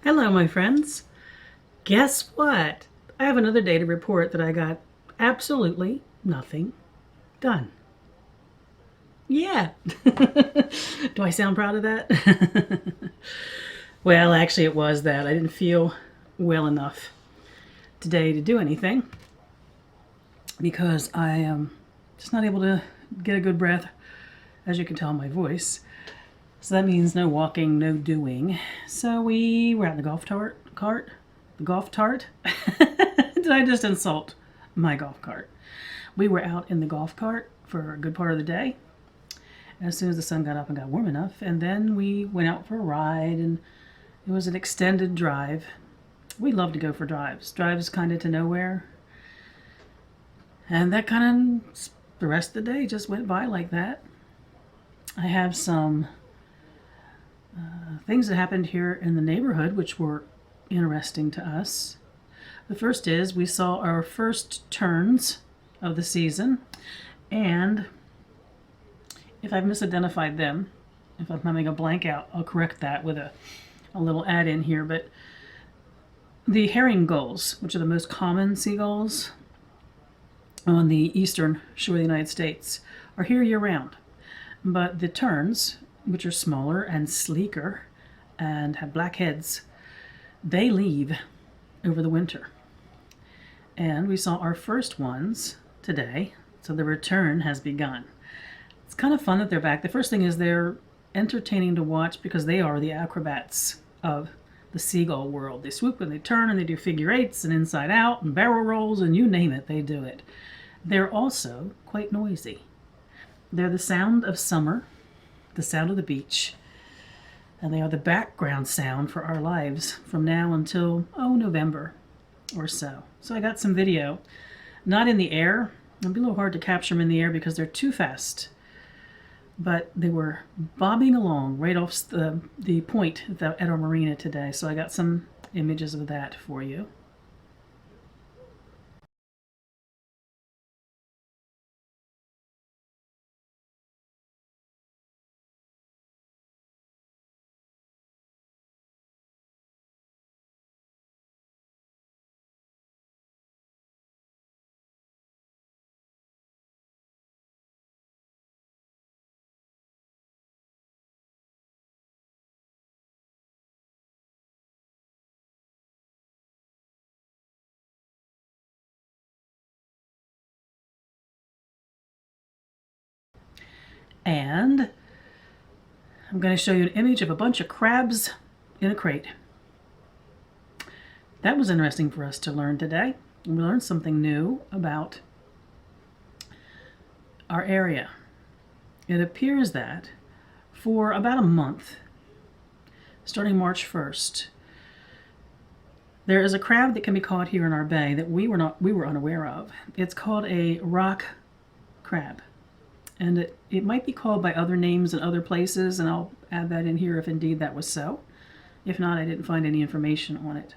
Hello, my friends. Guess what? I have another day to report that I got absolutely nothing done. Yeah. Do I sound proud of that? Well, actually, it was that. I didn't feel well enough today to do anything because I am just not able to get a good breath, as you can tell in my voice. So that means no walking, no doing. So we were out in the golf cart. Did I just insult my golf cart? We were out in the golf cart for a good part of the day as soon as the sun got up and got warm enough, and then we went out for a ride, and it was an extended drive. We love to go for drives kind of to nowhere, and that kind of, the rest of the day just went by like that. I have some things that happened here in the neighborhood which were interesting to us. The first is we saw our first terns of the season, and if I've misidentified them, if I'm having a blank out, I'll correct that with a little add-in here, but the herring gulls, which are the most common seagulls on the eastern shore of the United States, are here year-round. But the terns, which are smaller and sleeker and have black heads, they leave over the winter. And we saw our first ones today, so the return has begun. It's kind of fun that they're back. The first thing is they're entertaining to watch because they are the acrobats of the seagull world. They swoop and they turn and they do figure eights and inside out and barrel rolls and you name it, they do it. They're also quite noisy. They're the sound of summer, the sound of the beach, and they are the background sound for our lives from now until, November or so. So I got some video, not in the air. It'll be a little hard to capture them in the air because they're too fast. But they were bobbing along right off the point at our marina today. So I got some images of that for you. And I'm going to show you an image of a bunch of crabs in a crate. That was interesting for us to learn today. We learned something new about our area. It appears that for about a month, starting March 1st, there is a crab that can be caught here in our bay that we were unaware of. It's called a rock crab. And it might be called by other names in other places, and I'll add that in here if indeed that was so. If not, I didn't find any information on it.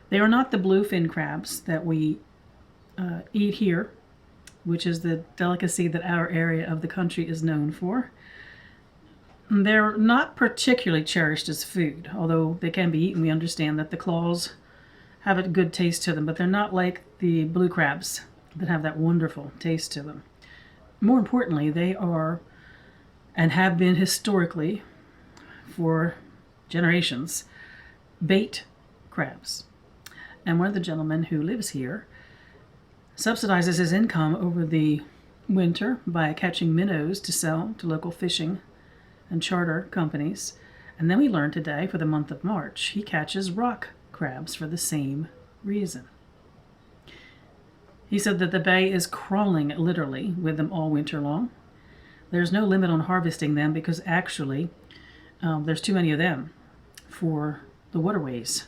They are not the bluefin crabs that we eat here, which is the delicacy that our area of the country is known for. They're not particularly cherished as food, although they can be eaten. We understand that the claws have a good taste to them, but they're not like the blue crabs that have that wonderful taste to them. More importantly, they are and have been historically for generations bait crabs. And one of the gentlemen who lives here subsidizes his income over the winter by catching minnows to sell to local fishing and charter companies. And then we learned today, for the month of March, he catches rock crabs for the same reason. He said that the bay is crawling literally with them all winter long. There's no limit on harvesting them because actually there's too many of them for the waterways.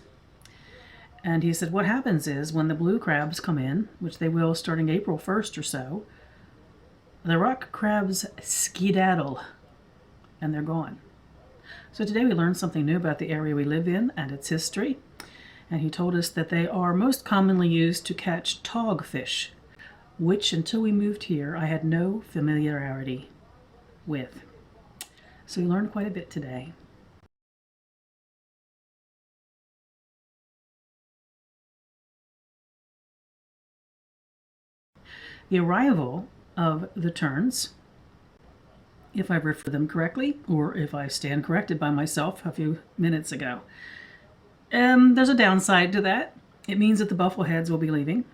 And he said what happens is when the blue crabs come in, which they will starting April 1st or so, the rock crabs skedaddle and they're gone. So today we learned something new about the area we live in and its history. And he told us that they are most commonly used to catch togfish, which until we moved here I had no familiarity with. So we learned quite a bit today. the arrival of the terns, if I refer them correctly, or if I stand corrected by myself a few minutes ago. There's a downside to that. It means that the buffleheads will be leaving,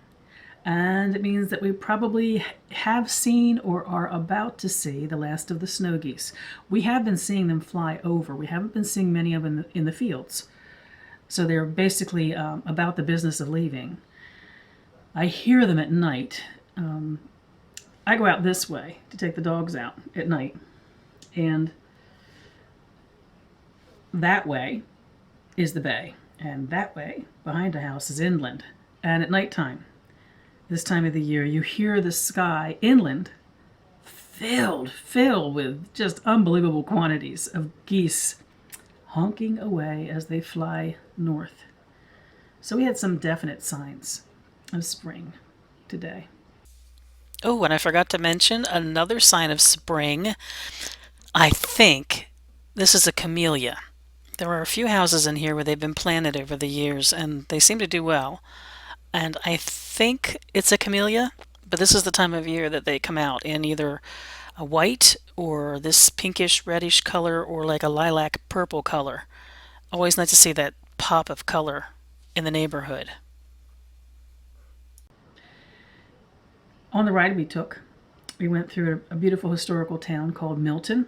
and it means that we probably have seen or are about to see the last of the snow geese. We have been seeing them fly over. We haven't been seeing many of them in the fields. So they're basically about the business of leaving. I hear them at night. I go out this way to take the dogs out at night. And that way is the bay. And that way, behind the house, is inland. And at nighttime, this time of the year, you hear the sky inland filled with just unbelievable quantities of geese honking away as they fly north. So we had some definite signs of spring today. Oh, and I forgot to mention another sign of spring. I think this is a camellia. There are a few houses in here where they've been planted over the years, and they seem to do well. And I think it's a camellia, but this is the time of year that they come out in either a white or this pinkish reddish color or like a lilac purple color. Always nice to see that pop of color in the neighborhood. On the ride we took, we went through a beautiful historical town called Milton.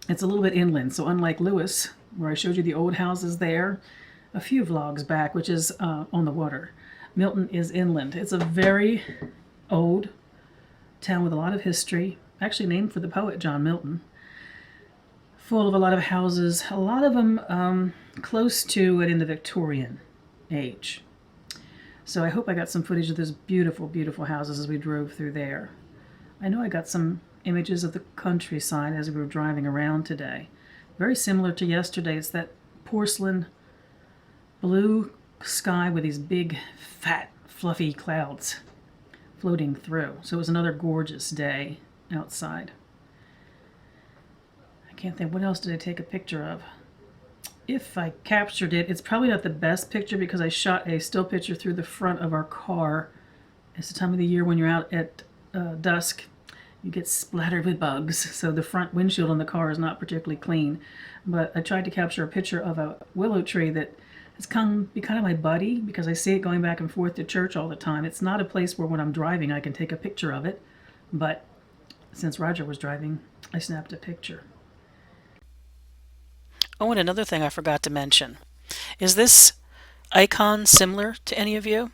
It's a little bit inland, so unlike Lewis, where I showed you the old houses there a few vlogs back, which is on the water, Milton is inland. It's a very old town with a lot of history, actually named for the poet John Milton, full of a lot of houses, a lot of them close to it in the Victorian age. So I hope I got some footage of those beautiful, beautiful houses as we drove through there. I know I got some images of the countryside as we were driving around today. Very similar to yesterday. It's that porcelain blue sky with these big, fat, fluffy clouds floating through. So it was another gorgeous day outside. I can't think, what else did I take a picture of? If I captured it, it's probably not the best picture because I shot a still picture through the front of our car. It's the time of the year when you're out at dusk. You get splattered with bugs, so the front windshield on the car is not particularly clean. But I tried to capture a picture of a willow tree that has come to be kind of my buddy because I see it going back and forth to church all the time. It's not a place where when I'm driving I can take a picture of it, but since Roger was driving, I snapped a picture. Oh, and another thing I forgot to mention. Is this icon similar to any of you?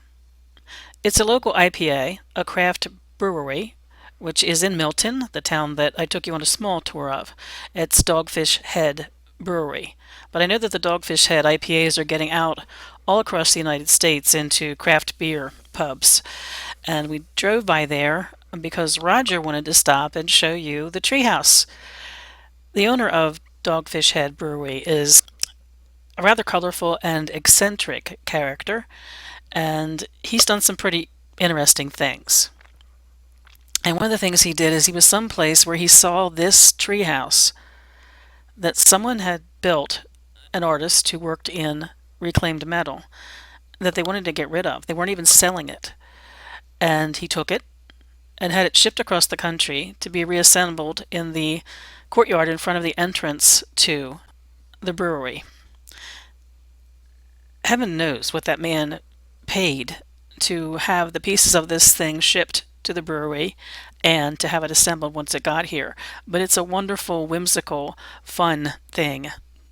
It's a local IPA, a craft brewery, which is in Milton, the town that I took you on a small tour of. It's Dogfish Head Brewery. But I know that the Dogfish Head IPAs are getting out all across the United States into craft beer pubs. And we drove by there because Roger wanted to stop and show you the treehouse. The owner of Dogfish Head Brewery is a rather colorful and eccentric character, and he's done some pretty interesting things. And one of the things he did is he was someplace where he saw this treehouse that someone had built, an artist who worked in reclaimed metal, that they wanted to get rid of. They weren't even selling it. And he took it and had it shipped across the country to be reassembled in the courtyard in front of the entrance to the brewery. Heaven knows what that man paid to have the pieces of this thing shipped to the brewery and to have it assembled once it got here. But it's a wonderful, whimsical, fun thing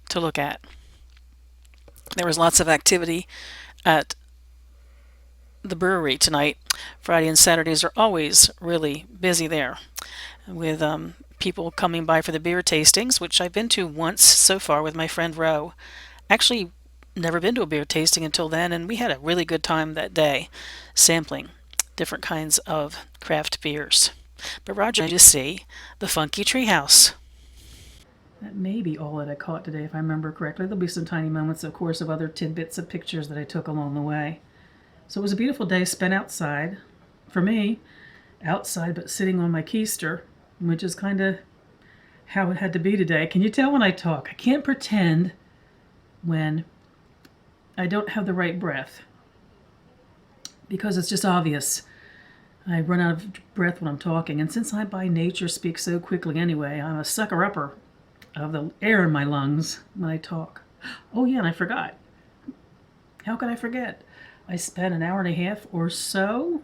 to look at. There was lots of activity at the brewery tonight. Friday and Saturdays are always really busy there with people coming by for the beer tastings, which I've been to once so far with my friend Ro. Actually, never been to a beer tasting until then, and we had a really good time that day sampling different kinds of craft beers. But Roger, to see the funky treehouse. That may be all that I caught today, if I remember correctly. There'll be some tiny moments, of course, of other tidbits of pictures that I took along the way. So it was a beautiful day spent outside. For me, outside, but sitting on my keister, which is kind of how it had to be today. Can you tell when I talk? I can't pretend when I don't have the right breath, because it's just obvious. I run out of breath when I'm talking, and since I by nature speak so quickly anyway, I'm a sucker-upper of the air in my lungs when I talk. Oh yeah, and I forgot. How could I forget? I spent an hour and a half or so,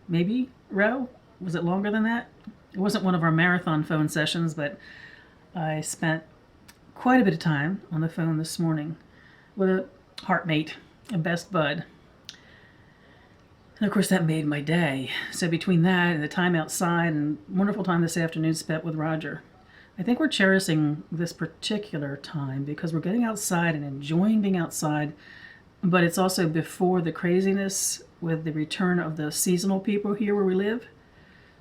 maybe, Ro? Was it longer than that? It wasn't one of our marathon phone sessions, but I spent quite a bit of time on the phone this morning with a heartmate, a best bud. And of course that made my day. So between that and the time outside and wonderful time this afternoon spent with Roger, I think we're cherishing this particular time because we're getting outside and enjoying being outside, but it's also before the craziness with the return of the seasonal people here where we live.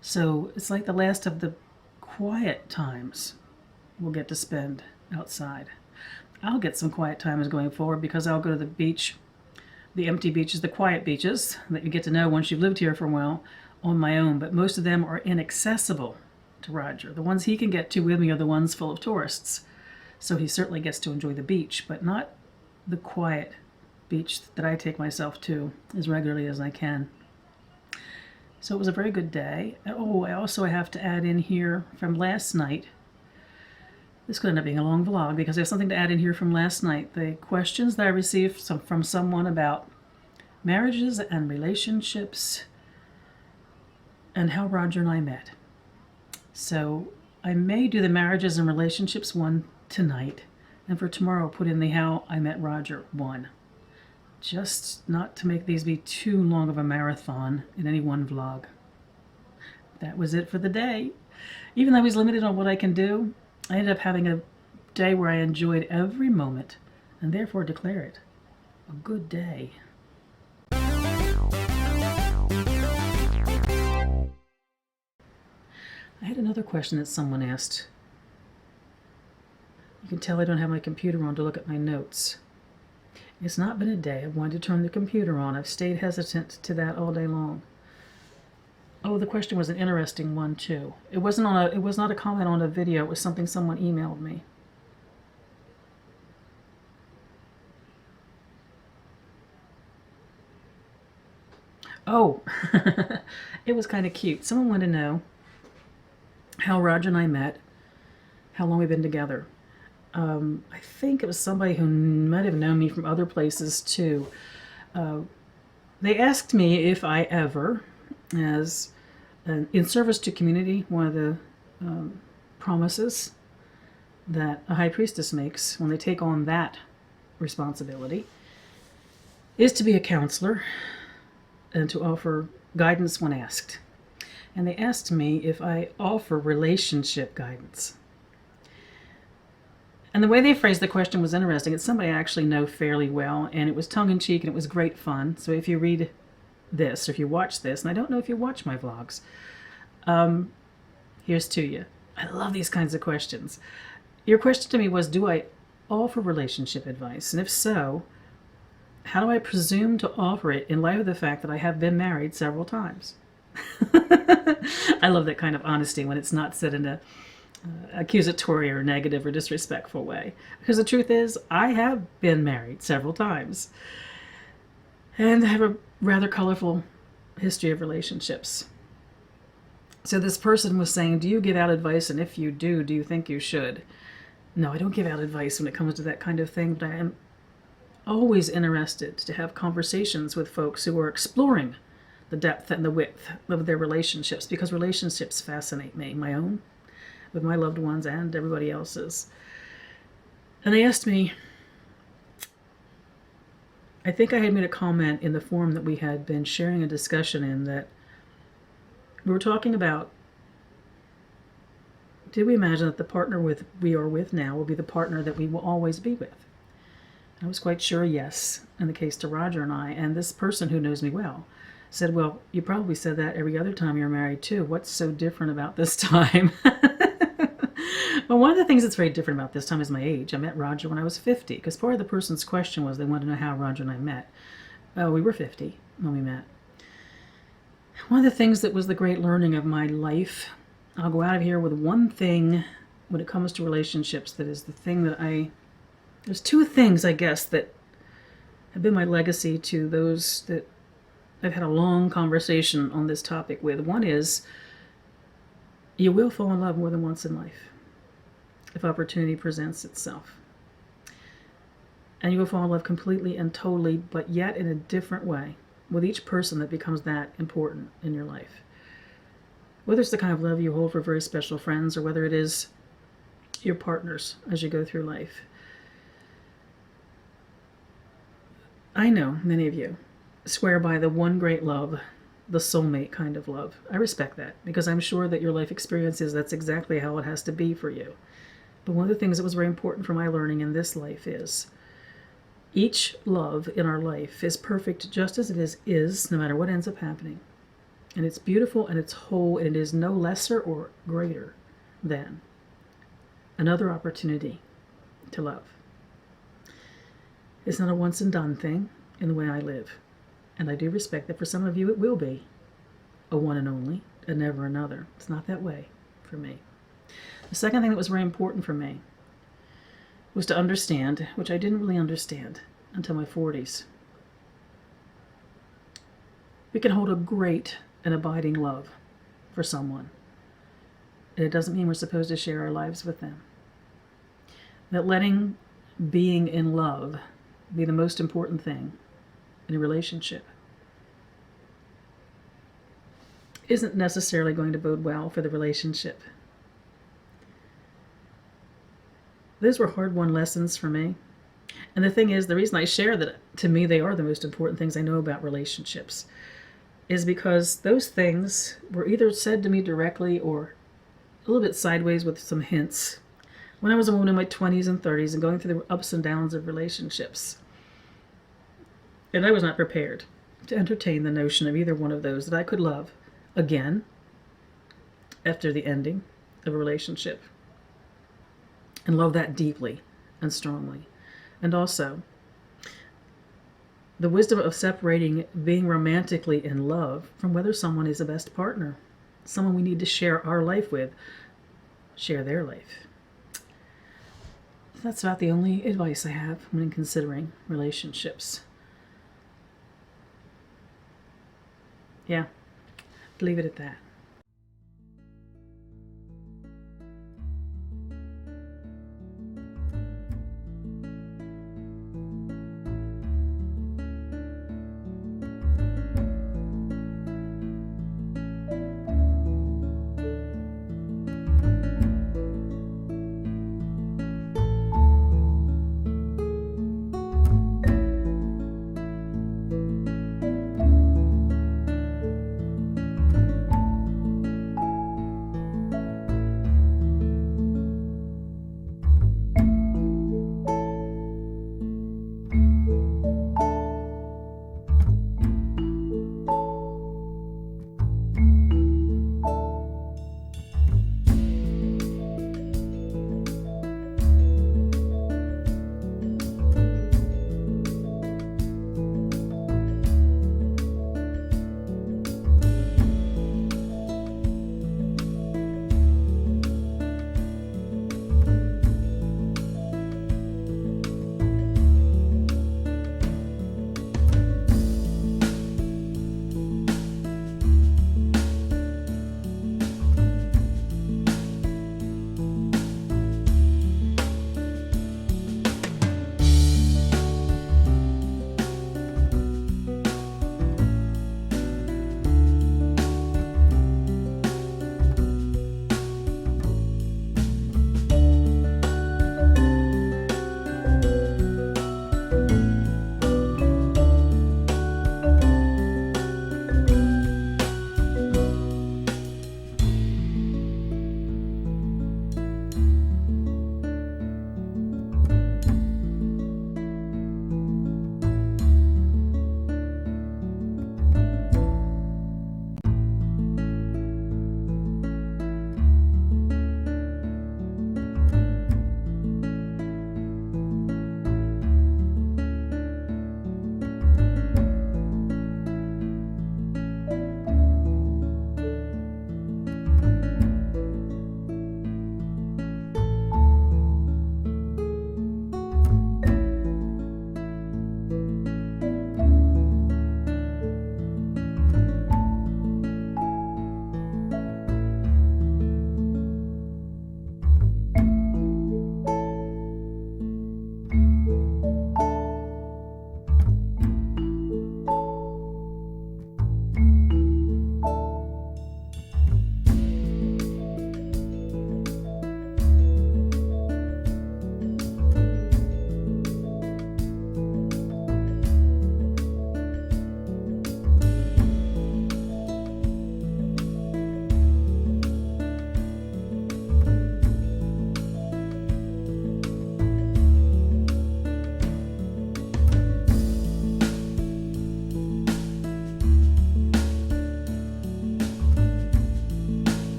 So it's like the last of the quiet times we'll get to spend outside. I'll get some quiet times going forward because I'll go to the beach, the empty beaches, the quiet beaches that you get to know once you've lived here for a while, on my own, but most of them are inaccessible to Roger. The ones he can get to with me are the ones full of tourists. So he certainly gets to enjoy the beach, but not the quiet beach that I take myself to as regularly as I can. So it was a very good day. Oh, I also have to add in here from last night. This could end up being a long vlog because I have something to add in here from last night. The questions that I received from someone about marriages and relationships and how Roger and I met. So I may do the marriages and relationships one tonight, and for tomorrow I'll put in the how I met Roger one. Just not to make these be too long of a marathon in any one vlog. That was it for the day. Even though I was limited on what I can do, I ended up having a day where I enjoyed every moment and therefore declare it a good day. I had another question that someone asked. You can tell I don't have my computer on to look at my notes. It's not been a day I've wanted to turn the computer on. I've stayed hesitant to that all day long. Oh, the question was an interesting one too. It was not a comment on a video. It was something someone emailed me. Oh, it was kind of cute. Someone wanted to know how Roger and I met, how long we've been together. I think it was somebody who might have known me from other places too. They asked me if I ever, as in service to community, one of the promises that a high priestess makes when they take on that responsibility is to be a counselor and to offer guidance when asked. And they asked me if I offer relationship guidance. And the way they phrased the question was interesting. It's somebody I actually know fairly well, and it was tongue-in-cheek, and it was great fun. So if you read this, or if you watch this, and I don't know if you watch my vlogs, here's to you. I love these kinds of questions. Your question to me was, do I offer relationship advice? And if so, how do I presume to offer it in light of the fact that I have been married several times? I love that kind of honesty when it's not said in a accusatory or negative or disrespectful way. Because the truth is, I have been married several times. And I have a rather colorful history of relationships. So this person was saying, do you give out advice? And if you do you think you should? No, I don't give out advice when it comes to that kind of thing, but I am always interested to have conversations with folks who are exploring the depth and the width of their relationships, because relationships fascinate me, my own, with my loved ones and everybody else's. And they asked me, I think I had made a comment in the forum that we had been sharing a discussion in, that we were talking about, did we imagine that the partner we are with now will be the partner that we will always be with? I was quite sure yes, in the case to Roger and I. And this person who knows me well said, well, you probably said that every other time you're married too. What's so different about this time? Well, one of the things that's very different about this time is my age. I met Roger when I was 50, because part of the person's question was they wanted to know how Roger and I met. Well, we were 50 when we met. One of the things that was the great learning of my life, I'll go out of here with one thing when it comes to relationships that is the thing that there's two things, I guess, that have been my legacy to those that I've had a long conversation on this topic with. One is, you will fall in love more than once in life if opportunity presents itself. And you will fall in love completely and totally, but yet in a different way, with each person that becomes that important in your life. Whether it's the kind of love you hold for very special friends, or whether it is your partners as you go through life. I know many of you swear by the one great love, the soulmate kind of love. I respect that, because I'm sure that your life experience is that's exactly how it has to be for you. But one of the things that was very important for my learning in this life is each love in our life is perfect just as it is no matter what ends up happening. And it's beautiful and it's whole, and it is no lesser or greater than another opportunity to love. It's not a once and done thing in the way I live. And I do respect that for some of you it will be a one and only, and never another. It's not that way for me. The second thing that was very important for me was to understand, which I didn't really understand until my 40s. We can hold a great and abiding love for someone. And it doesn't mean we're supposed to share our lives with them. That letting being in love be the most important thing in a relationship isn't necessarily going to bode well for the relationship. Those were hard-won lessons for me. And the thing is, the reason I share that, to me, they are the most important things I know about relationships, is because those things were either said to me directly or a little bit sideways with some hints when I was a woman in my 20s and 30s and going through the ups and downs of relationships. And I was not prepared to entertain the notion of either one of those, that I could love again after the ending of a relationship, and love that deeply and strongly. And also, the wisdom of separating being romantically in love from whether someone is the best partner, someone we need to share our life with, share their life. That's about the only advice I have when considering relationships. Yeah, leave it at that.